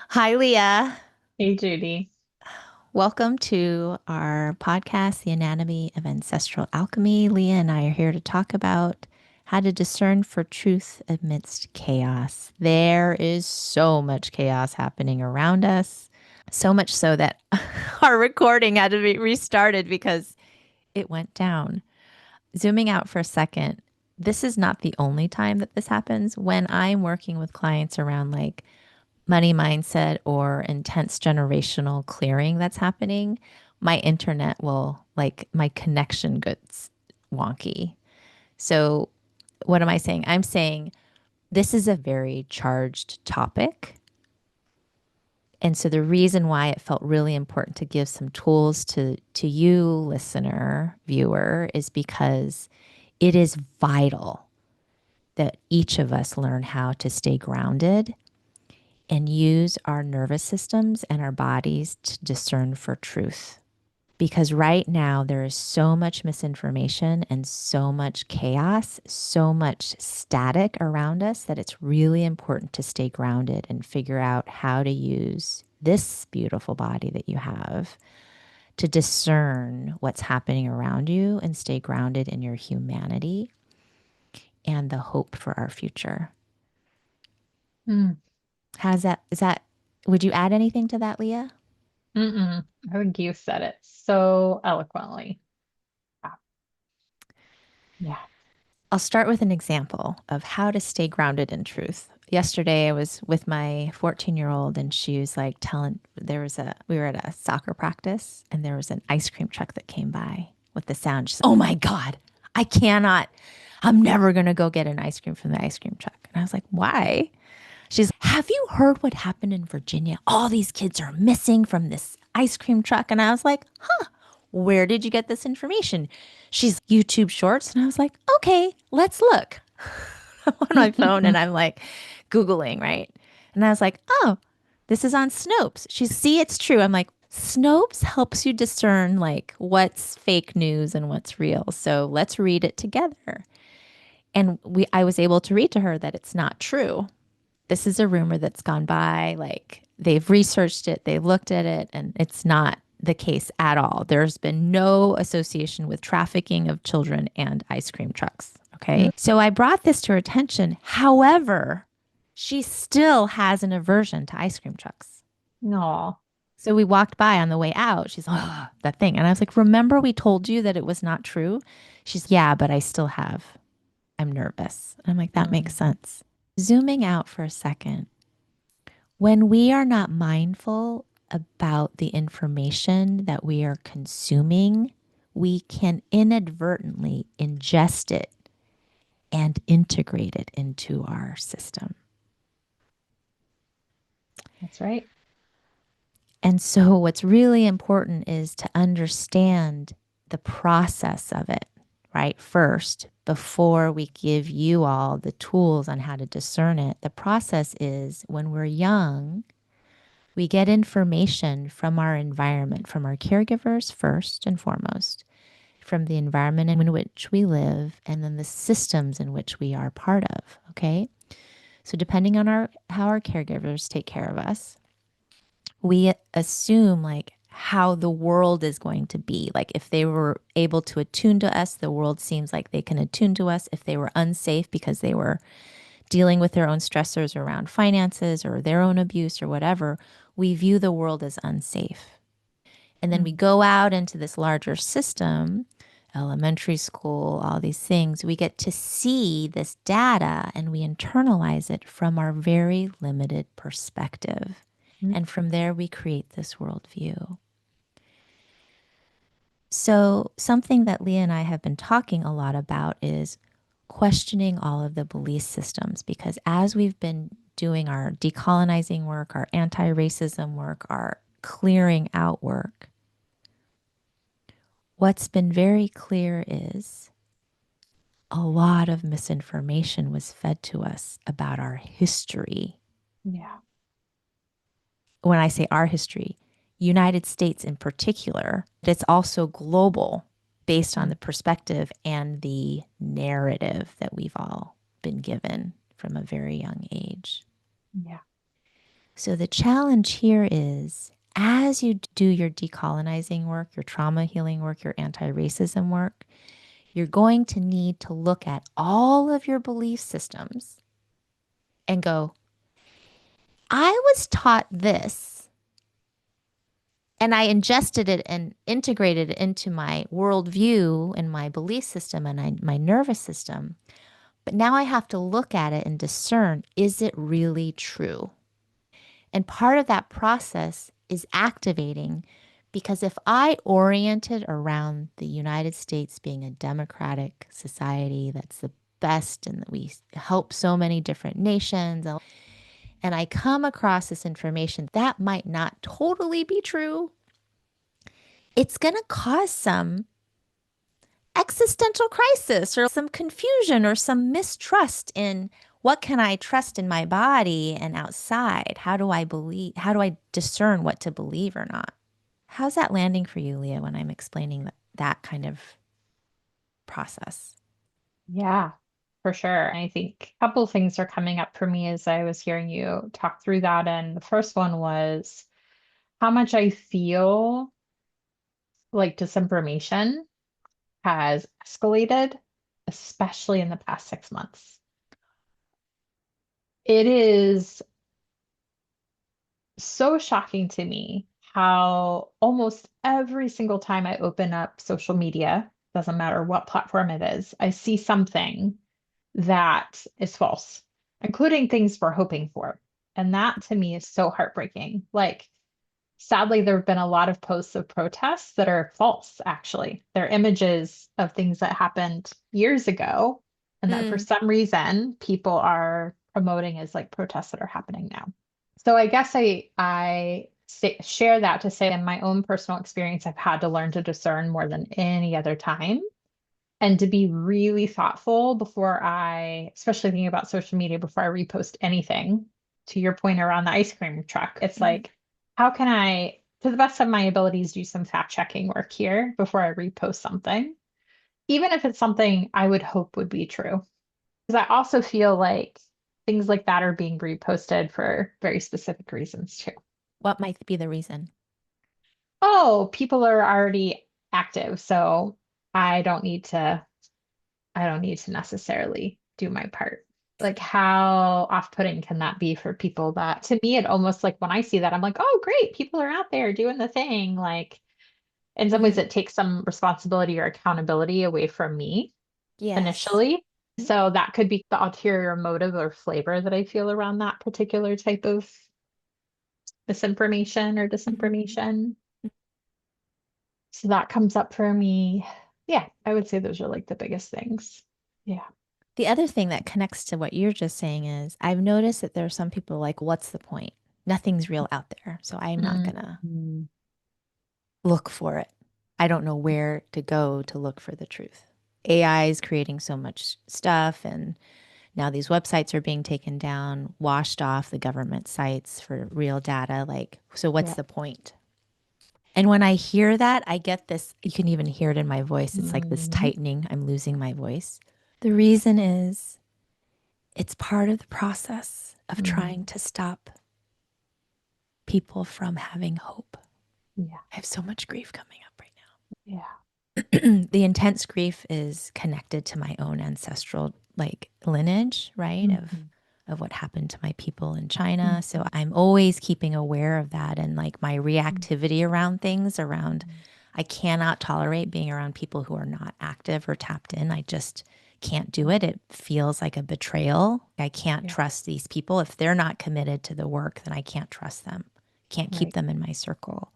Hi, Leah. Hey, Judy. Welcome to our podcast, The Anatomy of Ancestral Alchemy. Leah and I are here to talk about how to discern for truth amidst chaos. There is so much chaos happening around us, so much so that our recording had to be restarted because it went down. Zooming out for a second, this is not the only time that this happens. When I'm working with clients around like money mindset or intense generational clearing that's happening, my internet will like my connection gets wonky. So, what am I saying? I'm saying this is a very charged topic. And so the reason why it felt really important to give some tools to you listener, viewer is because it is vital that each of us learn how to stay grounded and use our nervous systems and our bodies to discern for truth. Because right now, there is so much misinformation and so much chaos, so much static around us that it's really important to stay grounded and figure out how to use this beautiful body that you have to discern what's happening around you and stay grounded in your humanity and the hope for our future. Mm. How's that? Would you add anything to that, Leah? Mm-mm. I think you said it so eloquently. Ah, yeah. I'll start with an example of how to stay grounded in truth. Yesterday, I was with my 14-year-old, and she was like telling, we were at a soccer practice, and there was an ice cream truck that came by with the sound. She's, oh my God, I cannot, I'm never going to go get an ice cream from the ice cream truck. And I was like, why? She's, have you heard what happened in Virginia? All these kids are missing from this ice cream truck. And I was like, huh, where did you get this information? She's YouTube shorts. And I was like, okay, let's look. I'm on my phone and I'm like Googling, right? And I was like, oh, this is on Snopes. She's, see, it's true. I'm like, Snopes helps you discern like what's fake news and what's real. So let's read it together. And I was able to read to her that it's not true. This is a rumor that's gone by. Like they've researched it, they looked at it, and it's not the case at all. There's been no association with trafficking of children and ice cream trucks. Okay. So I brought this to her attention. However, she still has an aversion to ice cream trucks. No. So we walked by on the way out. She's like, oh, that thing. And I was like, remember we told you that it was not true? She's, yeah, but I still have, I'm nervous. And I'm like, that makes Mm. sense. Zooming out for a second, when we are not mindful about the information that we are consuming, we can inadvertently ingest it and integrate it into our system. That's right. And so, what's really important is to understand the process of it, right? First, before we give you all the tools on how to discern it, the process is when we're young, we get information from our environment, from our caregivers first and foremost, from the environment in which we live, and then the systems in which we are part of. Okay. So depending on our how our caregivers take care of us, we assume like how the world is going to be. Like if they were able to attune to us, the world seems like they can attune to us. If they were unsafe because they were dealing with their own stressors around finances or their own abuse or whatever, we view the world as unsafe. And then we Mm. go out into this larger system, elementary school, all these things. We get to see this data and we internalize it from our very limited perspective. Mm. And from there, we create this worldview. So, something that Leah and I have been talking a lot about is questioning all of the belief systems because as we've been doing our decolonizing work, our anti racism work, our clearing out work, what's been very clear is a lot of misinformation was fed to us about our history. Yeah. When I say our history, United States in particular, it's also global based on Mm. the perspective and the narrative that we've all been given from a very young age. Yeah. So the challenge here is as you do your decolonizing work, your trauma healing work, your anti racism work, you're going to need to look at all of your belief systems and go, I was taught this and I ingested it and integrated it into my worldview and my belief system and my nervous system. But now I have to look at it and discern, is it really true? And part of that process is activating because if I oriented around the United States being a democratic society that's the best and that we help so many different nations, and I come across this information that might not totally be true, it's going to cause some existential crisis or some confusion or some mistrust in what can I trust in my body and outside? How do I believe? How do I discern what to believe or not? How's that landing for you, Leah, when I'm explaining that kind of process? Yeah, for sure. And I think a couple of things are coming up for me as I was hearing you talk through that. And the first one was how much I feel like disinformation has escalated, especially in the past 6 months. It is so shocking to me how almost every single time I open up social media, doesn't matter what platform it is, I see something that is false, including things we're hoping for. And that to me is so heartbreaking. Like, sadly, there have been a lot of posts of protests that are false, actually. They're images of things that happened years ago, and that for Mm. some reason people are promoting as like protests that are happening now. So I guess share that to say in my own personal experience, I've had to learn to discern more than any other time and to be really thoughtful before especially thinking about social media, before I repost anything. To your point around the ice cream truck, it's Mhm. like, how can I, to the best of my abilities, do some fact checking work here before I repost something, even if it's something I would hope would be true? Because I also feel like things like that are being reposted for very specific reasons too. What might be the reason? Oh, people are already active, so I don't need to I don't need to necessarily do my part. Like, how off-putting can that be for people that, to me, it almost like when I see that, I'm like, oh, great, people are out there doing the thing. Like, in some ways, Mm. it takes some responsibility or accountability away from me Yes. initially. So that could be the ulterior motive or flavor that I feel around that particular type of misinformation or Mhm. disinformation. So that comes up for me. Yeah, I would say those are like the biggest things. Yeah. The other thing that connects to what you're just saying is I've noticed that there are some people like, what's the point? Nothing's real out there. So I'm not going to Mm. look for it. I don't know where to go to look for the truth. AI is creating so much stuff, and now these websites are being taken down, washed off the government sites for real data. Like, so what's Yeah. the point? And when I hear that, I get this, you can even hear it in my voice. It's like this Mhm. tightening. I'm losing my voice. The reason is it's part of the process of Mm. trying to stop people from having hope. Yeah. I have so much grief coming up right Yeah. now. The intense grief is connected to my own ancestral like lineage, right? Mhm. Of what happened to my people in China. So Mhm. I'm always keeping aware of that and like my Mhm. reactivity around things around I cannot tolerate being around people who are not active or tapped in. I just can't do it. It feels like a betrayal. I can't Yeah. trust these people. If they're not committed to the work, then I can't trust them. Can't keep Right. them in my circle.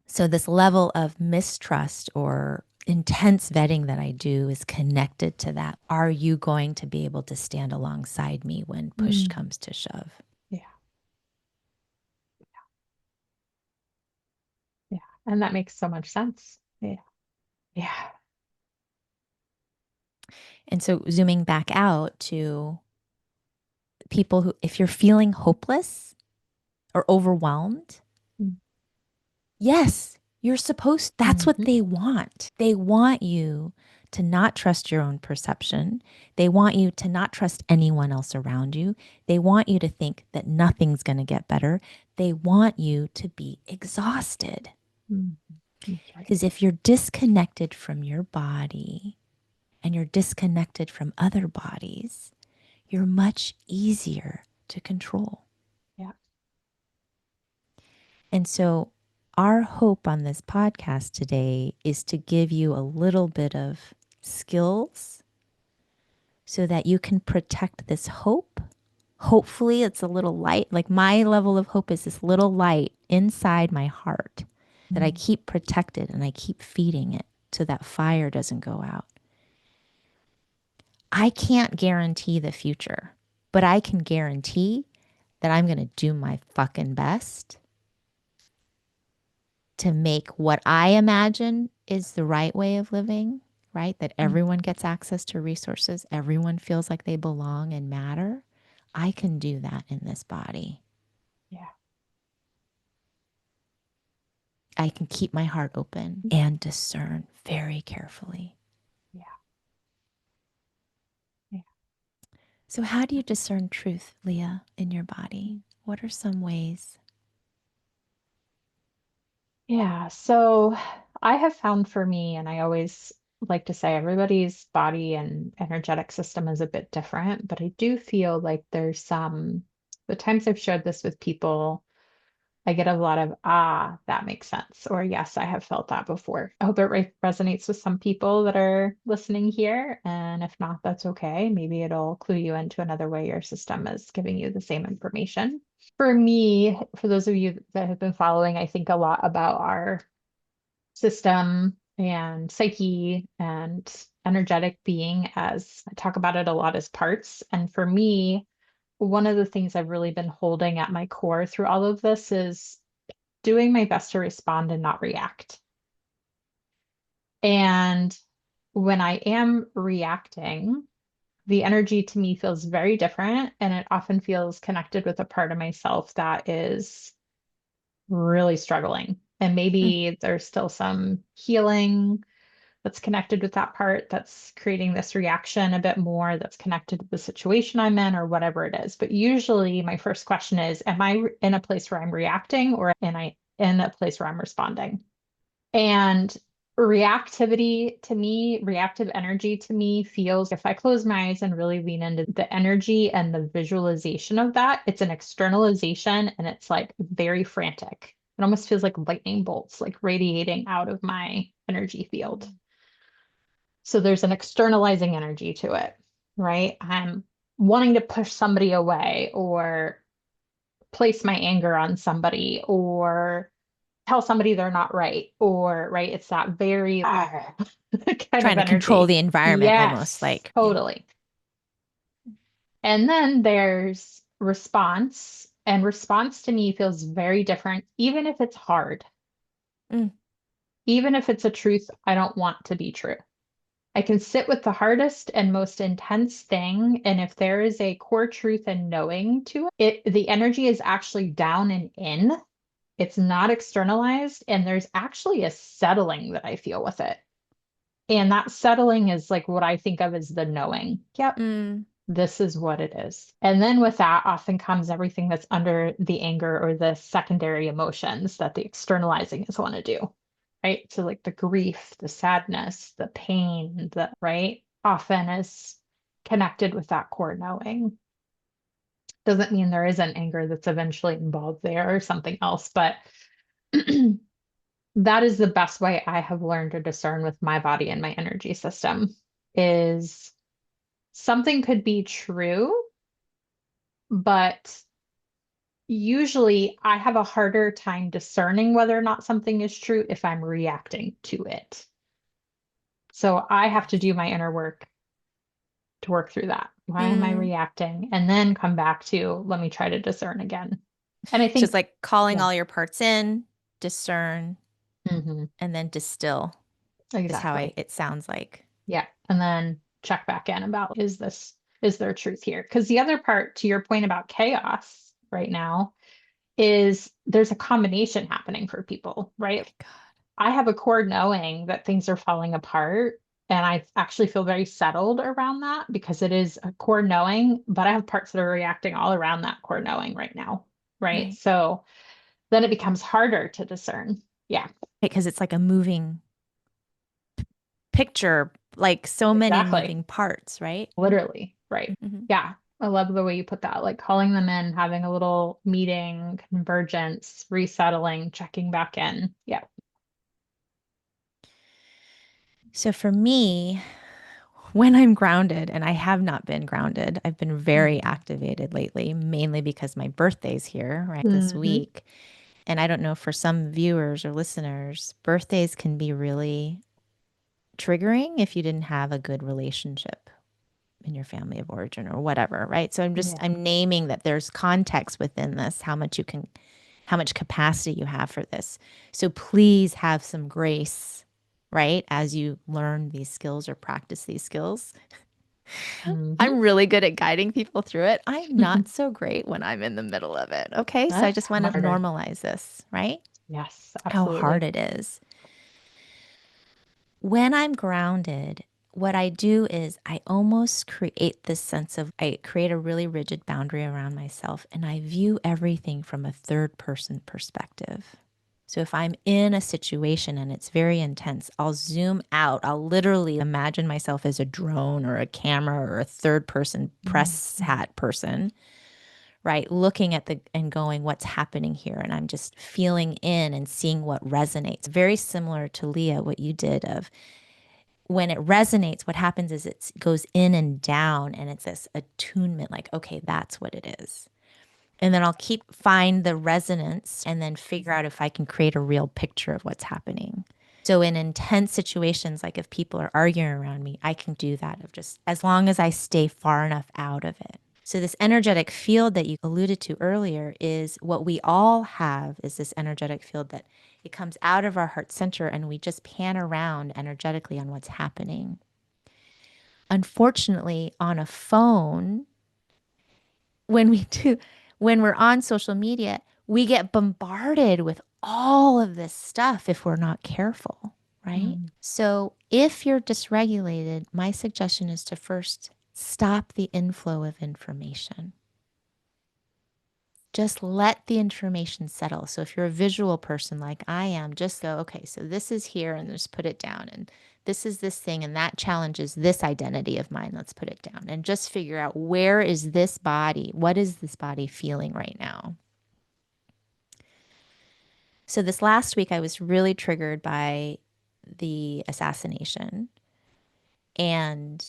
So, this level of mistrust or intense vetting that I do is connected to that. Are you going to be able to stand alongside me when push Mm. comes to shove? Yeah. Yeah. And that makes so much sense. Yeah. Yeah. And so, zooming back out to people who, if you're feeling hopeless or overwhelmed, yes, you're supposed, that's what Mm-hmm. they want. They want you to not trust your own perception. They want you to not trust anyone else around you. They want you to think that nothing's going to get better. They want you to be exhausted. Mhm. That's right. Because if you're disconnected from your body and you're disconnected from other bodies, you're much easier to control. Yeah. And so, our hope on this podcast today is to give you a little bit of skills so that you can protect this hope. Hopefully, it's a little light. Like my level of hope is this little light inside my heart that I Mm. keep protected and I keep feeding it so that fire doesn't go out. I can't guarantee the future, but I can guarantee that I'm going to do my fucking best to make what I imagine is the right way of living, right? That Mm. everyone gets access to resources, everyone feels like they belong and matter. I can do that in this body. Yeah. I can keep my heart open and discern very carefully. Yeah. Yeah. So, how do you discern truth, Leah, in your body? What are some ways? Yeah. So I have found for me, and I always like to say everybody's body and energetic system is a bit different, but I do feel like there's the times I've shared this with people, I get a lot of, that makes sense. Or, yes, I have felt that before. I hope it resonates with some people that are listening here. And if not, that's okay. Maybe it'll clue you into another way your system is giving you the same information. For me, for those of you that have been following, I think a lot about our system and psyche and energetic being, as I talk about it a lot as parts. And for me, one of the things I've really been holding at my core through all of this is doing my best to respond and not react. And when I am reacting, the energy to me feels very different. And it often feels connected with a part of myself that is really struggling. And Mm, maybe there's still some healing that's connected with that part that's creating this reaction a bit more, that's connected to the situation I'm in or whatever it is. But usually my first question is, am I in a place where I'm reacting or am I in a place where I'm responding? And reactivity to me, reactive energy to me feels if I close my eyes and really lean into the energy and the visualization of that, it's an externalization and it's like very frantic. It almost feels like lightning bolts, like radiating out of my energy field. So there's an externalizing energy to it, right? I'm wanting to push somebody away or place my anger on somebody or tell somebody they're not right or right. It's that very kind trying of to control energy. the environment almost Yes, like, yeah. totally. And then there's response, and response to me feels very different, even if it's hard, Mm, even if it's a truth I don't want to be true. I can sit with the hardest and most intense thing, and if there is a core truth and knowing to the energy is actually down and in. It's not externalized, and there's actually a settling that I feel with it. And that settling is like what I think of as the knowing. Yep, mm, this is what it is. And then with that often comes everything that's under the anger or the secondary emotions that the externalizing is want to do. Right. So like the grief, the sadness, the pain, the right often is connected with that core knowing. Doesn't mean there isn't anger that's eventually involved there or something else, but that is the best way I have learned to discern with my body and my energy system is something could be true, but usually I have a harder time discerning whether or not something is true if I'm reacting to it. So I have to yes. do my inner work to work through that. Why am I Mm. reacting? And then come back to let me try to discern again. And I It's just think, like calling yeah, all your parts in, discern, hmm, and then distill is how exactly. it sounds like. Yeah. And then check back in about is there truth here? Because the other part to your point about chaos right now is there's a combination happening for people, right? My God. I have a core knowing that things are falling apart, And I actually feel very settled around that because it is a core knowing, but I have parts that are reacting all around that core knowing right now. Right. Right. So then it becomes harder to discern. Yeah, Because it's like a moving picture, like so many exactly. moving parts, right? Literally. Right. Hmm. Yeah. I love the way you put that, like calling them in, having a little meeting, convergence, resettling, checking back in. Yeah. So for me, when I'm grounded, and I have not been grounded, I've been very Mhm. activated lately, mainly because my birthday's here, right, this Mhm. week. And I don't know, for some viewers or listeners, birthdays can be really triggering if you didn't have a good relationship in your family of origin or whatever, right? So Yeah. I'm naming that there's context within this, how much capacity you have for this. So please have some grace, right? As you learn these skills or practice these skills. Mhm. I'm really good at guiding people through it. I'm not so great when I'm in the middle of it. Okay. So I That's just want to harder. normalize this, right? Yes, How hard absolutely. it is. When I'm grounded, what I do is I almost create this sense of, I create a really rigid boundary around myself and I view everything from a third person perspective. So if I'm in a situation and it's very intense, I'll zoom out. I'll literally imagine myself as a drone or a camera or a third person press Mhm. hat person, right? Looking at the and going, what's happening here? And I'm just feeling in and seeing what resonates. Very similar to Leah, what you did of when it resonates, what happens is it goes in and down and it's this attunement, like, okay, that's what it is. And then I'll find the resonance and then figure out if I can create a real picture of what's happening. So in intense situations, like if people are arguing around me, I can do that of just as long as I stay far enough out of it. So this energetic field that you alluded to earlier is what we all have is this energetic field that it comes out of our heart center and we just pan around energetically on what's happening. Unfortunately, on a phone, when we do when we're on social media, we get bombarded with all of this stuff if we're not careful, right? Mhm. So, if you're dysregulated, my suggestion is to first stop the inflow of information. Just let the information settle. So if you're a visual person like I am, just go, okay, so this is here and just put it down. And this is this thing and that challenges this identity of mine. Let's put it down and just figure out where is this body? What is this body feeling right now? So this last week, I was really triggered by the assassination. And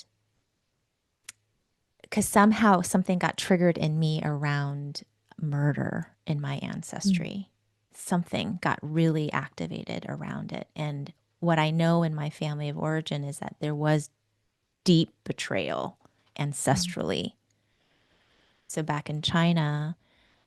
because somehow something got triggered in me around murder in my Mhm. ancestry. Something got really activated around it. And what I know in my family of origin is that there was deep betrayal ancestrally. So back in China,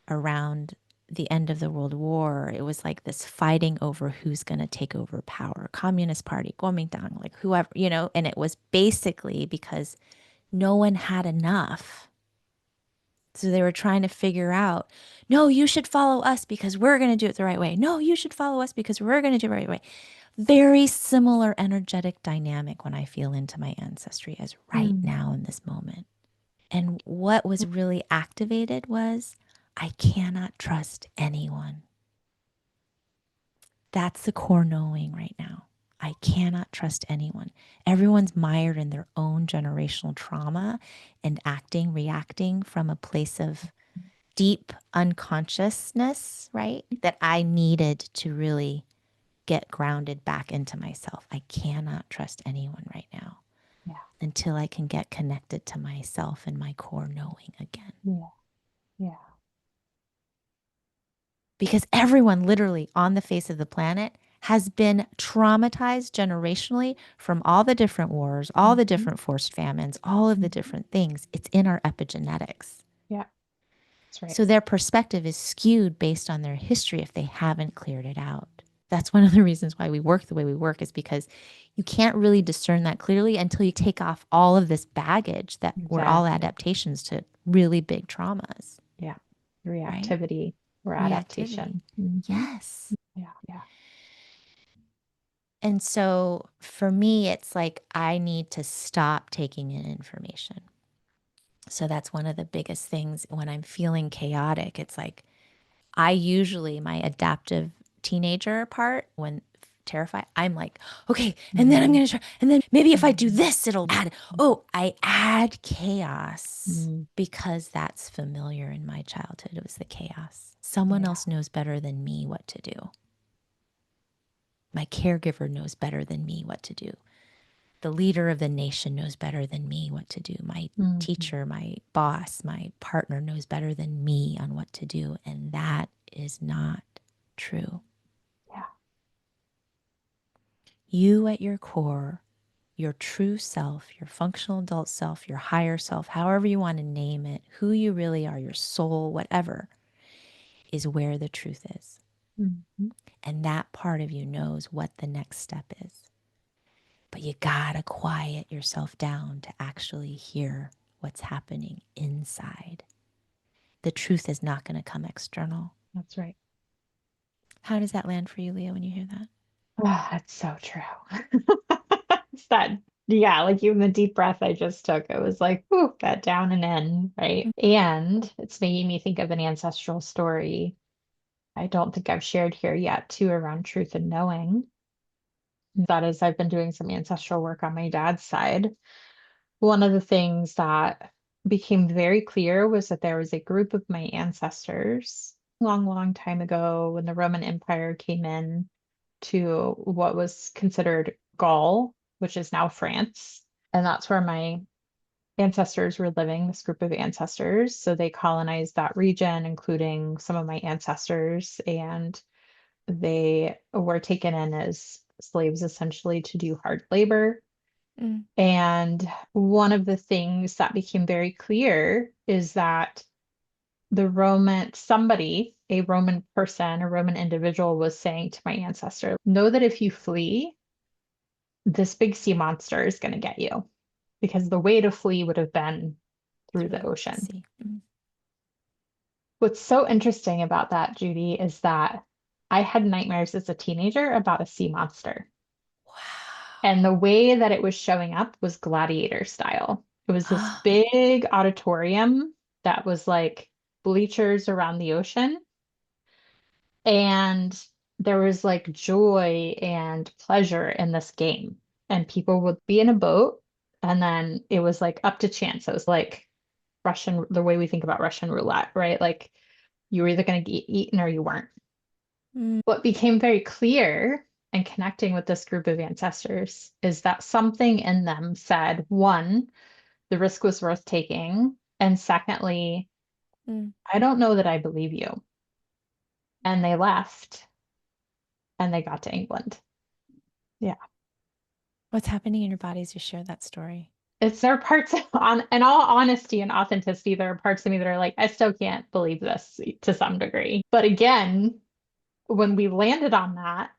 around the end of the World War, it was like this fighting over who's going to take over power. Communist Party, Kuomintang, like whoever, and it was basically because no one had enough. So they were trying to figure out, no, you should follow us because we're going to do it the right way. No, you should follow us because we're going to do it the right way. Very similar energetic dynamic when I feel into my ancestry as right Mhm. now in this moment. And what was really activated was I cannot trust anyone. That's the core knowing right now. I cannot trust anyone. Everyone's mired in their own generational trauma and reacting from a place of deep unconsciousness, right? That I needed to really get grounded back into myself. I cannot trust anyone right now Yeah. until I can get connected to myself and my core knowing again. Yeah. Yeah. Because everyone literally on the face of the planet has been traumatized generationally from all the different wars, all the Mhm. different forced famines, all of the Mhm. different things. It's in our epigenetics. Yeah. That's right. So their perspective is skewed based on their history if they haven't cleared it out. That's one of the reasons why we work the way we work is because you can't really discern that clearly until you take off all of this baggage that were all Exactly. adaptations to really big traumas, Yeah. right? Reactivity or Reactivity. adaptation. Hmm. Yes. Yeah. Yeah. And so for me, it's like I need to stop taking in information. So that's one of the biggest things when I'm feeling chaotic. It's like I usually, my adaptive teenager part, when terrified, I'm like, okay, and then I'm Mm, going to try, and then maybe if I do mm, this, it'll add. Oh, I add chaos mm. because that's familiar in my childhood. It was the chaos. Someone Yeah, else knows better than me what to do. My caregiver knows better than me what to do. The leader of the nation knows better than me what to do. My mhm. teacher, my boss, my partner knows better than me on what to do. And that is not true. Yeah, You at your core, your true self, your functional adult self, your higher self, however you want to name it, who you really are, your soul, whatever, is where the truth is. mhm. And that part of you knows what the next step is. But you gotta quiet yourself down to actually hear what's happening inside. The truth is not going to come external. That's right. How does that land for you, Leah, when you hear that? Ah, that's so true. It's that, yeah, like even the deep breath I just took, it was like, whew, that down and in, right? And it's making me think of an ancestral story I don't think I've shared here yet, too, around truth and knowing. That is, I've been doing some ancestral work on my dad's side. One of the things that became very clear was that there was a group of my ancestors long, long time ago when the Roman Empire came in to what was considered Gaul, which is now France. And that's where my ancestors were living, this group of ancestors. So they colonized that region, including some of my ancestors, and they were taken in as slaves essentially to do hard labor. Mm, And one of the things that became very clear is that somebody, a Roman person, a Roman individual was saying to my ancestor, know that if you flee, this big sea monster is going to get you. Because the way to flee would have been through the through the ocean. sea. Mm. What's so interesting about that, Judy, is that I had nightmares as a teenager about a sea monster. And the way that it was showing up was gladiator style. It was this Wow. big auditorium that was like bleachers around the ocean. And there was like joy and pleasure in this game. And people would be in a boat, and then it was like up to chance. It was like the way we think about Russian roulette, right? Like you were either going to get eaten or you weren't. Mm, What became very clear and connecting with this group of ancestors is that something in them said, one, the risk was worth taking. And secondly, mm. I don't know that I believe you. And they left and they got to England. Yeah. What's happening in your body as you share that story? It's there are parts on, in all honesty and authenticity, there are parts of me that are like, I still can't believe this to some degree. But again, when we landed on that,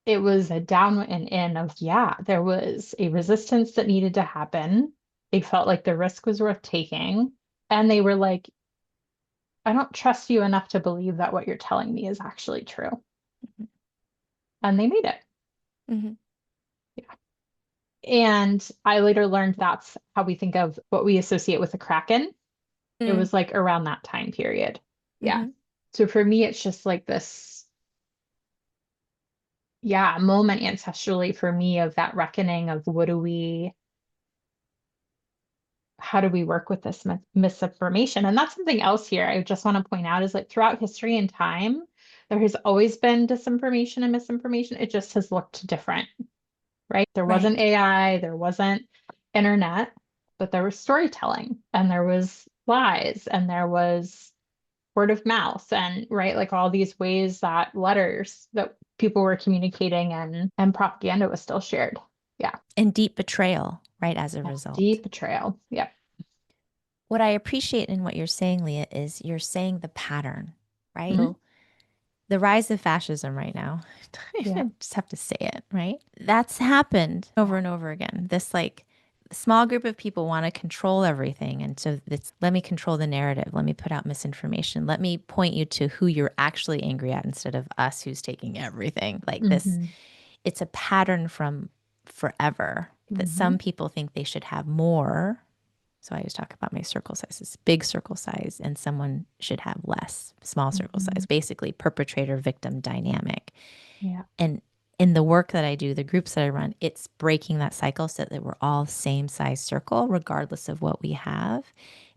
it was a down and in of, yeah, there was a resistance that needed to happen. They felt like the risk was worth taking. And they were like, I don't trust you enough to believe that what you're telling me is actually true. And they made it. Mm-hmm. Yeah. And I later learned that's how we think of what we associate with the Kraken. It Mm, was like around that time period. Yeah. mm-hmm. So for me, it's just like this, yeah, moment ancestrally for me of that reckoning of how do we work with this misinformation? And that's something else here I just want to point out is like throughout history and time, there has always been disinformation and misinformation. It just has looked different, right? There wasn't Right. AI, there wasn't internet, but there was storytelling and there was lies and there was word of mouth and right, like all these ways that letters that people were communicating and propaganda was still shared. Yeah. And deep betrayal, right, as a Yeah. result. Deep betrayal. Yeah. What I appreciate in what you're saying, Leah, is you're saying the pattern, right? Mhm. So the rise of fascism right now, Yeah. I just have to say it, right? That's happened over Yeah. and over again. This like small group of people want to control everything. And so it's let me control the narrative. Let me put out misinformation. Let me point you to who you're actually angry at instead of us who's taking everything like this. Mhm. it's a pattern from forever that Hmm. some people think they should have more. So I always talk about my circle size, this big circle size, and someone should have less, small circle Hmm. size, basically perpetrator victim dynamic. Yeah. And in the work that I do, the groups that I run, it's breaking that cycle so that we're all same size circle, regardless of what we have.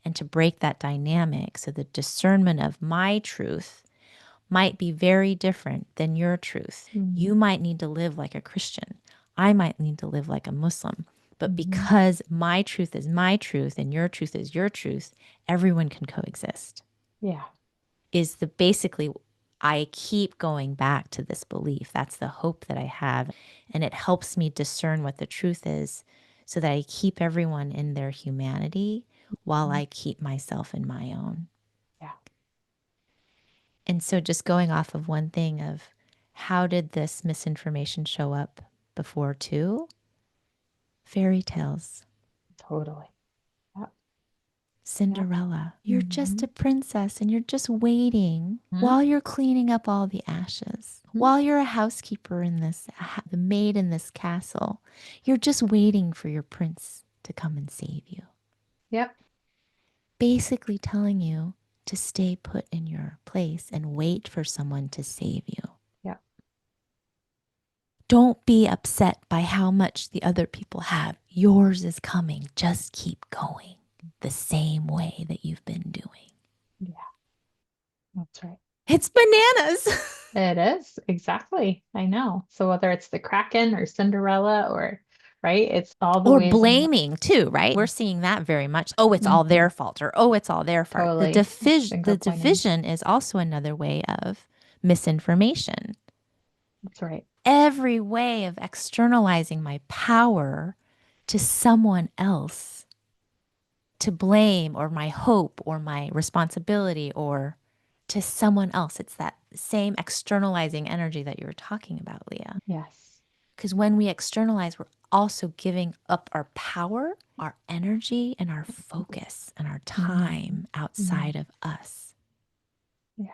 And to break that dynamic, so the discernment of my truth might be very different than your truth. You Mm-hmm. might need to live like a Christian. I might need to live like a Muslim. But Hmm. because my truth is my truth and your truth is your truth, everyone can coexist. Yeah. Is the basically, I keep going back to this belief. That's the hope that I have. And it helps me discern what the truth is so that I keep everyone in their humanity while Mhm. I keep myself in my own. Yeah. And so just going off of one thing of how did this misinformation show up before too? Fairy tales. Totally. Yeah. Yeah. Cinderella. You're just Hmm. a princess and you're just waiting while you're cleaning up all the ashes. Hmm. While you're a housekeeper in this, the maid in this castle, you're just waiting for your prince to come and save you. Yep. Basically telling you to stay put in your place and wait for someone to save you. Yep. Don't be upset by how much the other people have. Yours is coming. Just keep going the same way that you've been doing. Yeah. That's right. It's bananas. It is. Exactly. I know. So whether it's the Kraken or Cinderella or, right, it's all the Or ways in which. blaming too, right? We're seeing that very much. Oh, it's all Mhm. their fault, or oh, it's all their fault. Totally. Finger The pointing. division is also another way of misinformation. That's right. Every way of externalizing my power to someone else, to blame, or my hope or my responsibility, or to someone else. It's that same externalizing energy that you were talking about, Leah. Yes. Because when we externalize, we're also giving up our power, our energy, and our focus and our Hmm. time Hmm. outside of us. Yeah.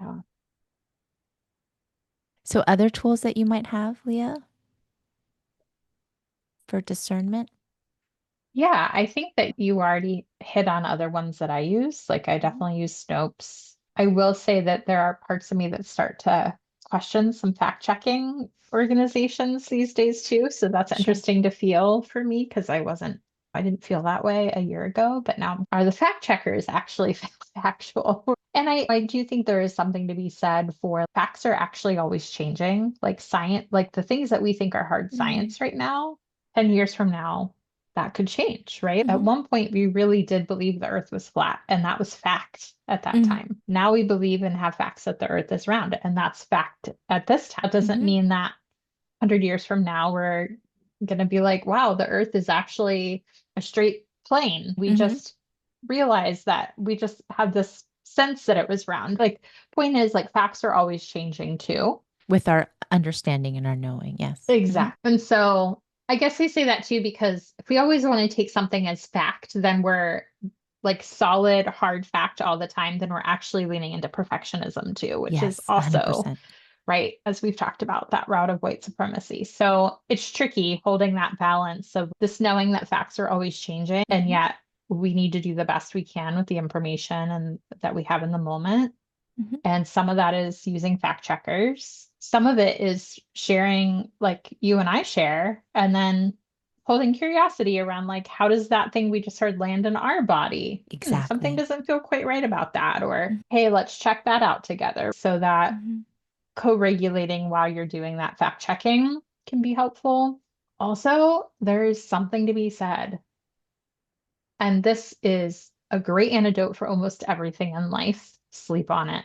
Yeah. So, other tools that you might have, Leah, for discernment? Yeah, I think that you already hit on other ones that I use. Like I Mhm. definitely use Snopes. I will say that there are parts of me that start to question some fact-checking organizations these days too. So that's Sure. interesting to feel for me because I didn't feel that way a year ago, but now are the fact checkers actually factual? And I do think there is something to be said for facts are actually always changing. Like science, like the things that we think are hard Mm. science right now, 10 years from now that could change, right? At Hmm. one point, we really did believe the earth was flat, and that was fact at that Hmm. time. Now we believe and have facts that the earth is round, and that's fact at this time. It doesn't Hmm. mean that 100 years from now, we're going to be like, wow, the earth is actually a straight plane. We Hmm. just realized that we just had this sense that it was round. Like, point is, like, facts are always changing too. With our understanding and our knowing, yes. Hmm. Exactly. And so I guess I say that too because if we always want to take something as fact, then we're like solid, hard fact all the time, then we're actually leaning into perfectionism too, which is Yes, also, 100%. right, as we've talked about, that route of white supremacy. So it's tricky holding that balance of this knowing that facts are always changing, and Hmm. yet we need to do the best we can with the information and that we have in the moment. Hmm. And some of that is using fact checkers. Some of it is sharing, like you and I share, and then holding curiosity around, like, how does that thing we just heard land in our body? Something Exactly. doesn't feel quite right about that. Or, hey, let's check that out together. So that Hmm. co regulating while you're doing that fact checking can be helpful. Also, there's something to be said. And this is a great antidote for almost everything in life. Sleep on it.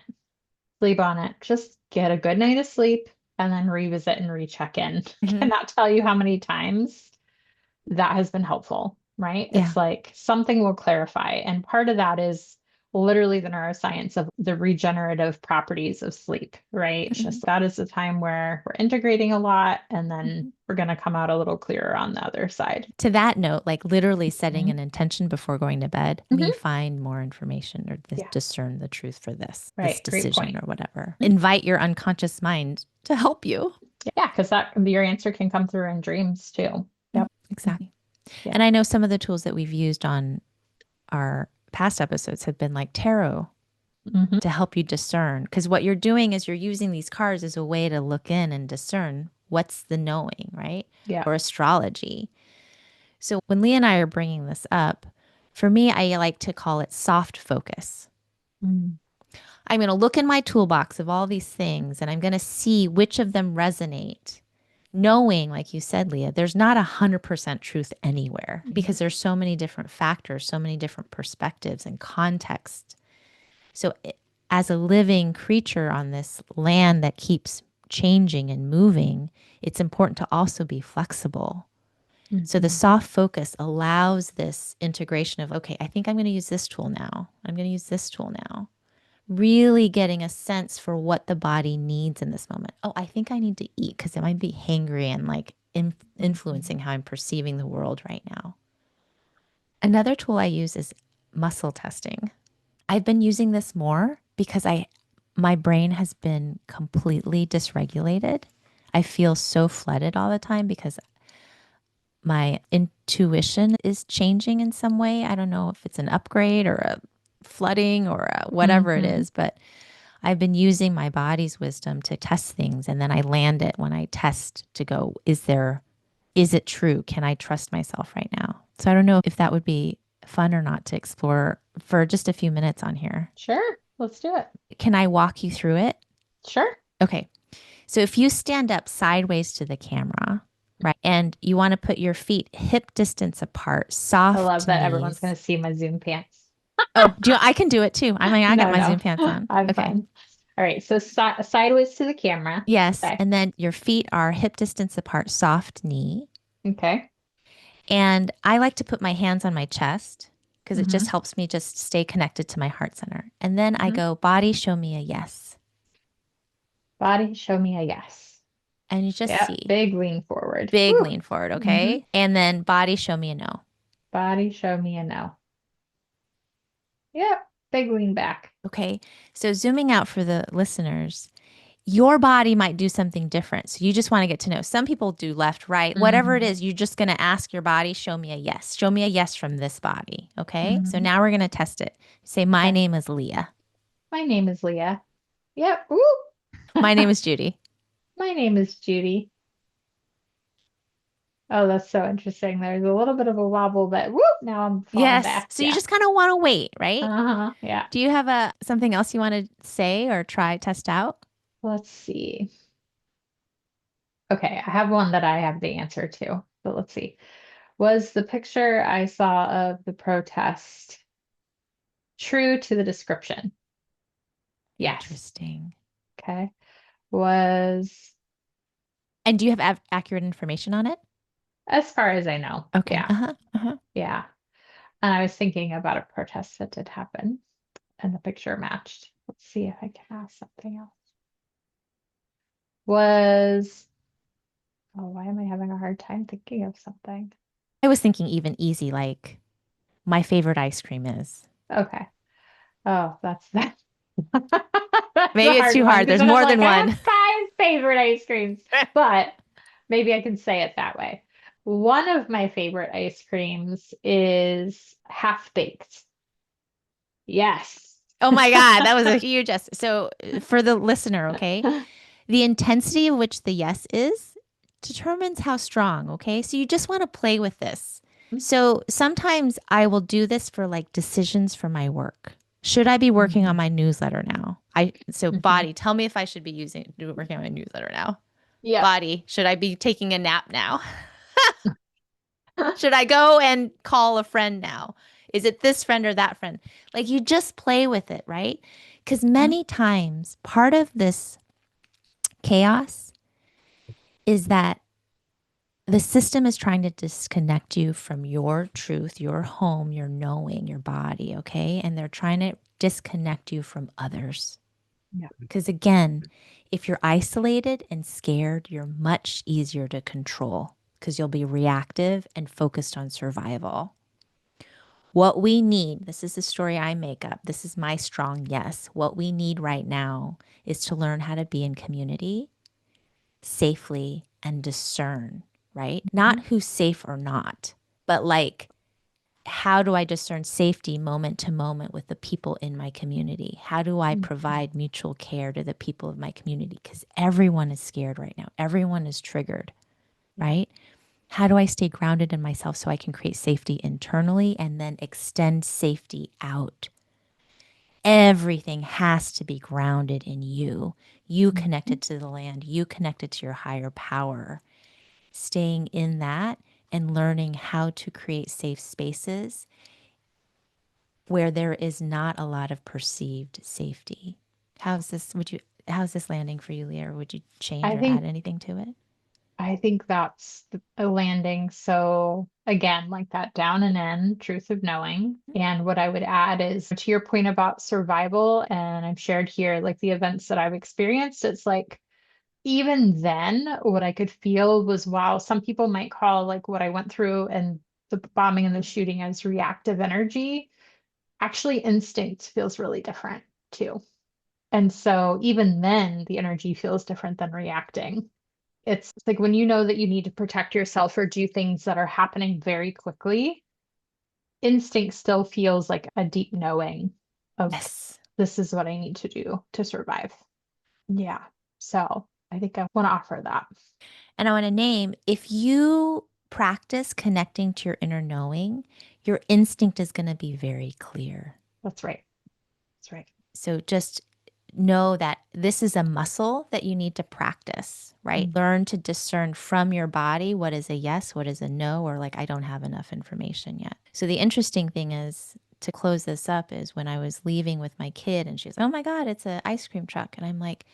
Sleep on it. Just get a good night of sleep and then revisit and recheck in. Hmm. Cannot tell you how many times that has been helpful, right? Yeah. It's like something will clarify. And part of that is literally the neuroscience of the regenerative properties of sleep, right? It's Mhm. just that is the time where we're integrating a lot and then Mhm. we're going to come out a little clearer on the other side. To that note, like literally setting Mhm. an intention before going to bed, me Mhm. find more information or Yeah, discern the truth for this right. Great decision point. or whatever. Mhm. Invite your unconscious mind to help you. Yeah, because that your answer can come through in dreams too. Mm, Yep. Mhm. exactly. Yeah. And I know some of the tools that we've used on our past episodes have been like tarot Hmm. to help you discern. Because what you're doing is you're using these cards as a way to look in and discern what's the knowing, right? Yeah. Or astrology. So when Leah and I are bringing this up, for me, I like to call it soft focus. Mm. I'm going to look in my toolbox of all these things and I'm going to see which of them resonate. Knowing, like you said, Leah, there's not 100% truth anywhere Mhm. because there's so many different factors, so many different perspectives and context. So, as a living creature on this land that keeps changing and moving, it's important to also be flexible. So, the Mhm. soft focus allows this integration of, okay, I think I'm going to use this tool now. I'm going to use this tool now. Really getting a sense for what the body needs in this moment. Oh, I think I need to eat because it might be hangry and like Mhm. influencing how I'm perceiving the world right now. Another tool I use is muscle testing. I've been using this more because my brain has been completely dysregulated. I feel so flooded all the time because my intuition is changing in some way. I don't know if it's an upgrade or a flooding or whatever it Mhm. is, but I've been using my body's wisdom to test things and then I land it when I test to go, is it true? Can I trust myself right now? So I don't know if that would be fun or not to explore for just a few minutes on here. Sure. Let's do it. Can I walk you through it? Sure. Okay. So if you stand up sideways to the camera, right, and you want to put your feet hip distance apart, I love soft that everyone's going knees. to see my Zoom pants. Oh, I can do it too. I got No, my no, Zoom pants on. I'm Okay. fine. All right. So sideways to the camera. Yes. Okay. And then your feet are hip distance apart, soft knee. Okay. And I like to put my hands on my chest because it just Hmm. helps me just stay connected to my heart center. And then I Hmm. go, body, show me a yes. Body, show me a yes. And you just Yeah. see Big lean forward. big Woo. lean forward. Hmm. Okay. And then body, show me a no. Body, show me a no. Yep. Big lean back. Okay. So zooming out for the listeners, your body might do something different. So you just want to get to know. Some people do left, right, whatever it Hmm. is, you're just going to ask your body, show me a yes. Show me a yes from this body. Okay. So Hmm. now we're going to test it. Say, my Okay. name is Leah. My name is Leah. Yep. Woo. My name is Judy. My name is Judy. Oh, that's so interesting. There's a little bit of a wobble, but whoop, now I'm falling Yes. back. So you Yeah. just kind of want to wait, right? Uh-huh. Yeah. Do you have something else you want to say or try test out? Let's see. Okay, I have one that I have the answer to. But let's see. Was the picture I saw of the protest true to the description? Yes. Interesting. Okay. Was And do you have accurate information on it? as far as I know. Okay. Yeah. Uh-huh. Uh-huh. Yeah. And I was thinking about a protest that did happen and the picture matched. Let's see if I can ask something else. Was, oh, why am I having a hard time thinking of something? I was thinking even easy, like my favorite ice cream is. Okay. Oh, that's that. That's a Maybe it's hard too one hard. because There's then I'm more like, than I have one. five favorite ice creams, but maybe I can say it that way. One of my favorite ice creams is half baked. Yes. Oh my God, that was a huge yes. So for the listener, okay, the intensity of which the yes is determines how strong, okay? So you just want to play with this. So sometimes I will do this for like decisions for my work. Should I be working on Mhm. my newsletter now? So Mhm. body, tell me if I should be working on my newsletter now. Yep. Body, should I be taking a nap now? Should I go and call a friend now? Is it this friend or that friend? Like you just play with it, right? Because many times part of this chaos is that The system is trying to disconnect you from your truth, your home, your knowing, your body, okay? And they're trying to disconnect you from others. Yeah. Because again, if you're isolated and scared, you're much easier to control because you'll be reactive and focused on survival. What we need, this is the story I make up. This is my strong yes. What we need right now is to learn how to be in community safely and discern, right? Mhm. Not who's safe or not, but like, how do I discern safety moment to moment with the people in my community? How do I Mhm. provide mutual care to the people of my community? Because everyone is scared right now, everyone is triggered, Yeah. right? How do I stay grounded in myself so I can create safety internally and then extend safety out? Everything has to be grounded in you. You Mhm. connected to the land, you connected to your higher power. Staying in that and learning how to create safe spaces where there is not a lot of perceived safety. How's this landing for you, Leah? Or would you change I or add think anything to it? I think that's a landing. So again, like that down and in truth of knowing. And what I would add is to your point about survival, and I've shared here like the events that I've experienced. It's like even then, what I could feel was wow, some people might call like what I went through and the bombing and the shooting as reactive energy. Actually, instinct feels really different too. And so even then, the energy feels different than reacting. It's like when you know that you need to protect yourself or do things that are happening very quickly, instinct still feels like a deep knowing of Yes. this is what I need to do to survive. Yeah. So I think I want to offer that. And I want to name, if you practice connecting to your inner knowing, your instinct is going to be very clear. That's right. That's right. So just know that this is a muscle that you need to practice, right? Mm. Learn to discern from your body what is a yes, what is a no, or like, I don't have enough information yet. So the interesting thing is, to close this up, is when I was leaving with my kid and she's, oh my God, it's an ice cream truck. And I'm like,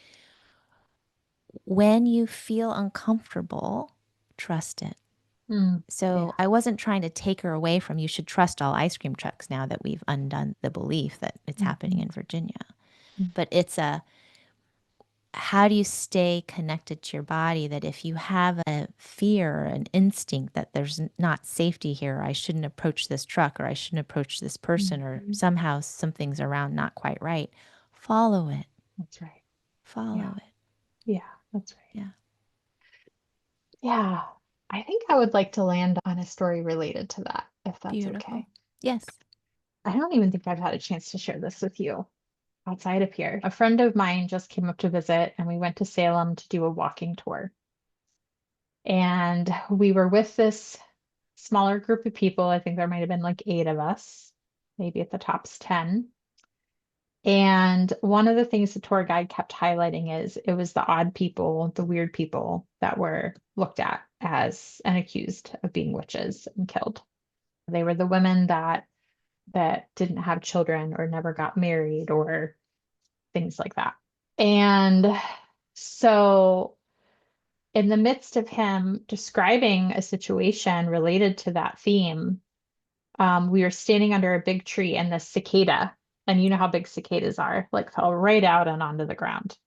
when you feel uncomfortable, trust it. Mm. So Yeah. I wasn't trying to take her away from, you should trust all ice cream trucks now that we've undone the belief that it's happening Mhm. in Virginia. Mm. But it's a, how do you stay connected to your body, that if you have a fear, an instinct that there's not safety here, I shouldn't approach this truck, or I shouldn't approach this person, or Mhm. somehow something's around not quite right, follow it, That's right. Yeah. follow it. Yeah. That's right. Yeah. Yeah. I think I would like to land on a story related to that, if that's Beautiful. okay. Yes. I don't even think I've had a chance to share this with you outside of here. A friend of mine just came up to visit, and we went to Salem to do a walking tour. And we were with this smaller group of people. I think there might have been like 8 of us, maybe at the tops 10. And one of the things the tour guide kept highlighting is it was the odd people, the weird people that were looked at as and accused of being witches and killed. They were the women that didn't have children or never got married or things like that. And so in the midst of him describing a situation related to that theme, we were standing under a big tree and the cicada, and you know how big cicadas are, like fell right out and onto the ground.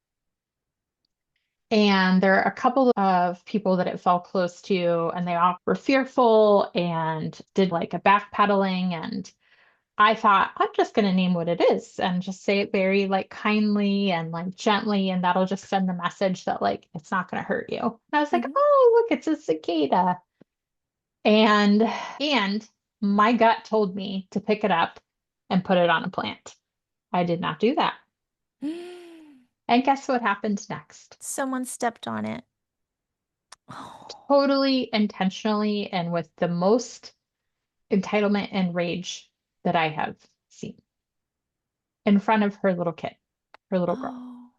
And there are a couple of people that it fell close to, and they all were fearful and did like a backpedaling. And I thought, I'm just going to name what it is and just say it very like kindly and like gently, and that'll just send the message that like it's not going to hurt you. And I was like, Hmm. oh, look, it's a cicada. And my gut told me to pick it up and put it on a plant. I did not do that. And guess what happened next? Someone stepped on it. Oh, Totally intentionally and with the most entitlement and rage that I have seen in front of her little kid, her little girl. oh,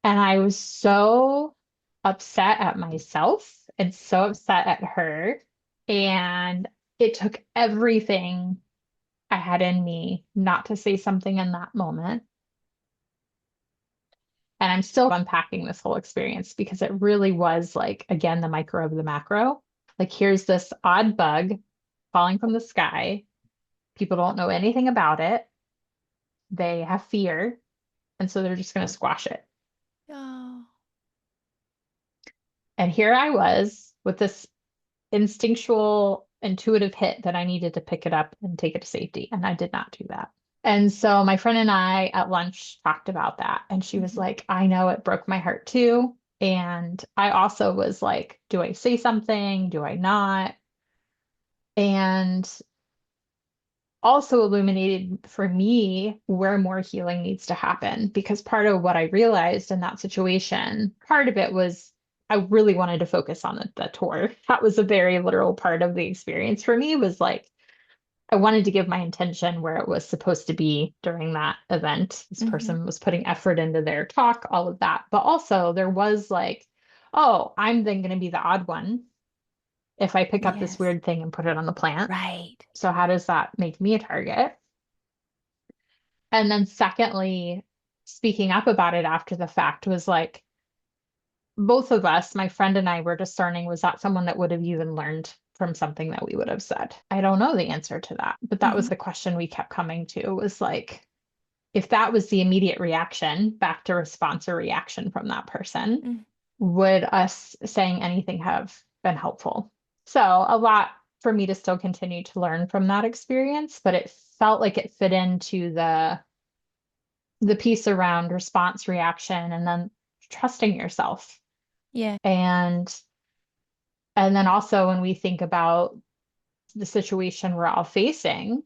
And I was so upset at myself and so upset at her. And it took everything I had in me not to say something in that moment. And I'm still unpacking this whole experience because it really was like, again, the micro of the macro. Like, here's this odd bug falling from the sky. People don't know anything about it. They have fear. And so they're just going to squash it. Oh, And here I was with this instinctual, intuitive hit that I needed to pick it up and take it to safety. And I did not do that. And so my friend and I at lunch talked about that. And she was mhm. like, I know it broke my heart too. And I also was like, do I say something? Do I not? And also illuminated for me where more healing needs to happen because part of what I realized in that situation, part of it was I really wanted to focus on the tour. That was a very literal part of the experience for me was like I wanted to give my intention where it was supposed to be during that event. This Mhm. person was putting effort into their talk, all of that. But also there was like, oh, I'm then going to be the odd one if I pick up this Yes. weird thing and put it on the plant. Right. So how does that make me a target? And then secondly, speaking up about it after the fact was like both of us, my friend and I were discerning, was that someone that would have even learned from something that we would have said? I don't know the answer to that, but that was Mhm. the question we kept coming to was like, if that was the immediate reaction, back to response or reaction from that person, Mm. would us saying anything have been helpful? So a lot for me to still continue to learn from that experience, but it felt like it fit into the piece around response reaction and then trusting yourself. Yeah. And and then also when we think about the situation we're all facing,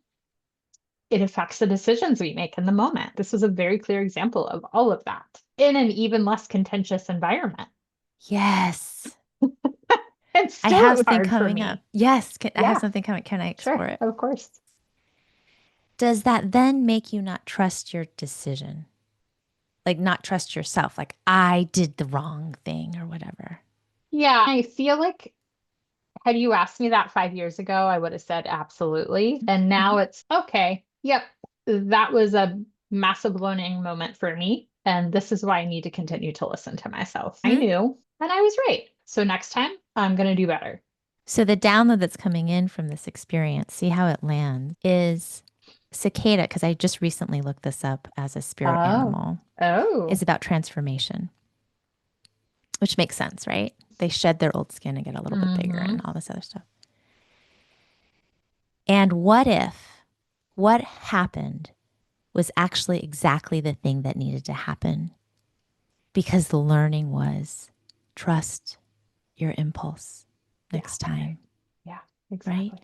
it affects the decisions we make in the moment. This was a very clear example of all of that in an even less contentious environment. Yes. And I still have it was something hard for coming up. me. Yes. I have Yeah, something coming. Can I sure, explore it? of course. Does that then make you not trust your decision? Like, not trust yourself? Like, I did the wrong thing or whatever. Yeah, I feel like had you asked me that 5 years ago, I would have said absolutely. And now Mhm. it's okay. Yep, that was a massive learning moment for me. And this is why I need to continue to listen to myself. I Mhm. knew and I was right. So next time I'm going to do better. So, the download that's coming in from this experience, see how it lands, is cicada, because I just recently looked this up as a spirit Oh, animal, is oh, about transformation, which makes sense, right? They shed their old skin and get a little bit bigger and mm-hmm. all this other stuff. And what if what happened was actually exactly the thing that needed to happen? Because the learning was trust your impulse Yeah, next that's right. time, Yeah, right? exactly.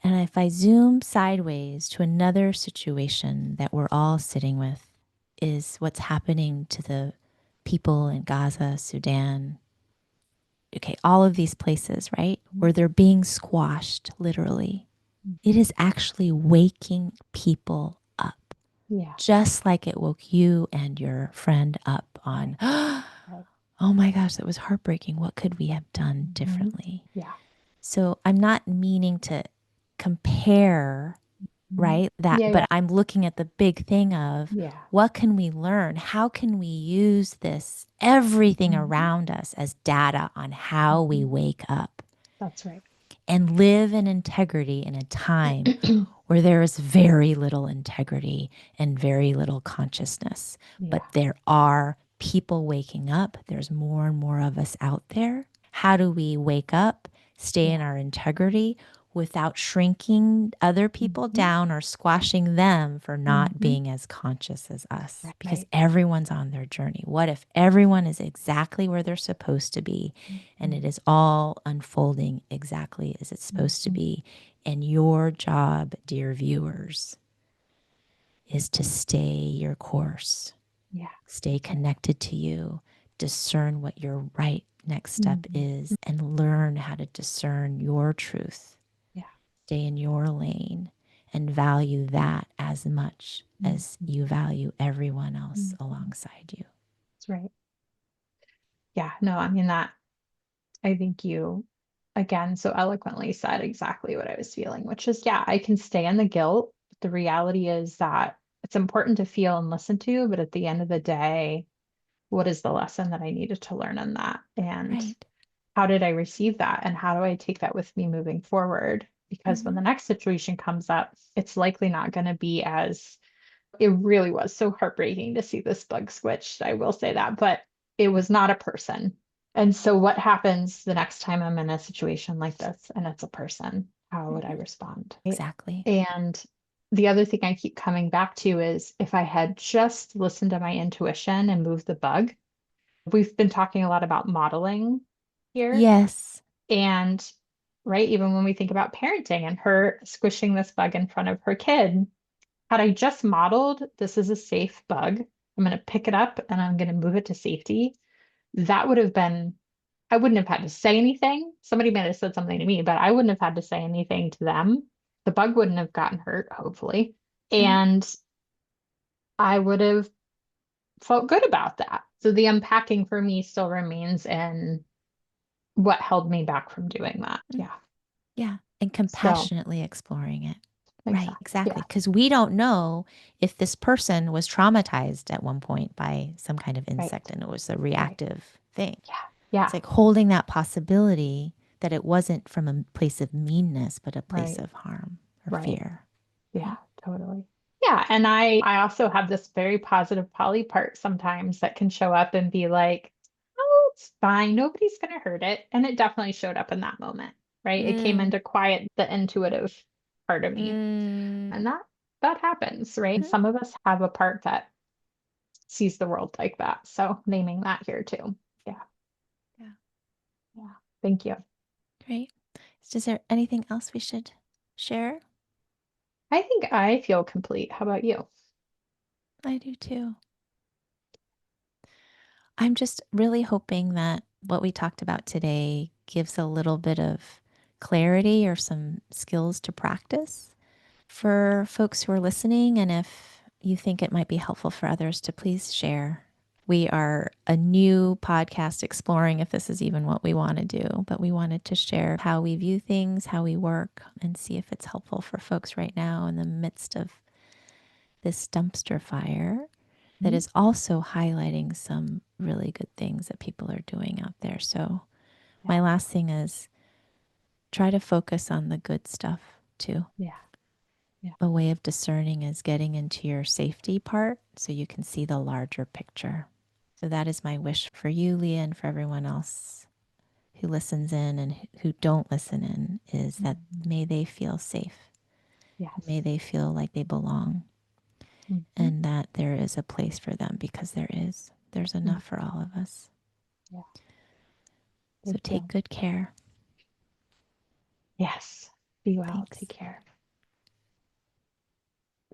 And if I zoom sideways to another situation that we're all sitting with, is what's happening to the people in Gaza, Sudan, okay, all of these places, right? Where they're being squashed, literally. It Mm-hmm. is actually waking people up, Yeah, just like it woke you and your friend up right, on, right. oh my gosh, that was heartbreaking. What could we have done Mm-hmm. differently? Yeah. So I'm not meaning to compare, Mhm. right? That, Yeah, but yeah, I'm looking at the big thing of yeah. what can we learn? How can we use this, everything Hmm. around us as data on how we Hmm. wake up That's right. and live in integrity in a time where there is very little integrity and very little consciousness. Yeah. But there are people waking up. There's more and more of us out there. How do we wake up, stay in Yeah. our integrity without shrinking other people Hmm. down or squashing them for not Hmm. being as conscious as us? Because Right. everyone's on their journey. What if everyone is exactly where they're supposed to be and it Hmm. is all unfolding exactly as it's supposed to Hmm. be? And your job, dear viewers, is to stay your course, Yeah. stay That's right. connected to you, discern what your right next step Hmm. is, and learn how to discern your truth. Yeah. Stay in your lane and value that as much as Hmm. you value everyone else Hmm. alongside you. That's right. Yeah. No, I mean that I think you again so eloquently said exactly what I was feeling, which is yeah, I can stay in the guilt. The reality is that it's important to feel and listen to, but at the end of the day, what is the lesson that I needed to learn in that? And Right. how did I receive that? And how do I take that with me moving forward? Because when Hmm. the next situation comes up, it's likely not going to be as it really was so heartbreaking to see this bug switched. I will say that, but it was not a person. And so, what happens the next time I'm in a situation like this and it's a person? How would I Hmm. respond? Right? Exactly. And the other thing I keep coming back to is if I had just listened to my intuition and moved the bug, we've been talking a lot about modeling here. Yes. And right, even when we think about parenting and her squishing this bug in front of her kid, had I just modeled, this is a safe bug, I'm going to pick it up and I'm going to move it to safety, that would have been, I wouldn't have had to say anything. Somebody might have said something to me, but I wouldn't have had to say anything to them. The bug wouldn't have gotten hurt, hopefully. Right. And I would have felt good about that. So the unpacking for me still remains in what held me back from doing that. Mm. Yeah. Yeah. And So compassionately exploring it. Right. exactly. Exactly. Yeah. Because we don't know if this person was traumatized at one point by some kind of insect Right. and it was a Right. reactive thing. Yeah. It's Yeah. like holding that possibility that it wasn't from a place of meanness, but a place Right. of harm or Right. fear. Yeah, Right. totally. Yeah, and I also have this very positive Polly part sometimes that can show up and be like, "Oh, it's fine. Nobody's going to hurt it." And it definitely showed up in that moment, right? It came in Mm. to quiet the intuitive part of me. Mm. And that happens, right? And Mhm. some of us have a part that sees the world like that. So naming that here too. Yeah. Yeah. Yeah. Thank you. Great. Is there anything else we should share? I think I feel complete. How about you? I do too. I'm just really hoping that what we talked about today gives a little bit of clarity or some skills to practice for folks who are listening. And if you think it might be helpful for others to please share. We are a new podcast exploring if this is even what we want to do, but we wanted to share how we view things, how we work, and see if it's helpful for folks right now in the midst of this dumpster fire that Mhm. is also highlighting some really good things that people are doing out there. So, Yeah. my last thing is try to focus on the good stuff too. Yeah. Yeah. A way of discerning is getting into your safety part so you can see the larger picture. So, that is my wish for you, Leah, and for everyone else who listens in and who don't listen in is that Mhm. may they feel safe. May Yes. they feel like they belong Mhm. and that there is a place for them because there is. There's Mhm. enough for all of us. Yeah. So Thank take you. good care. Yes. Be well. Take Thanks. care.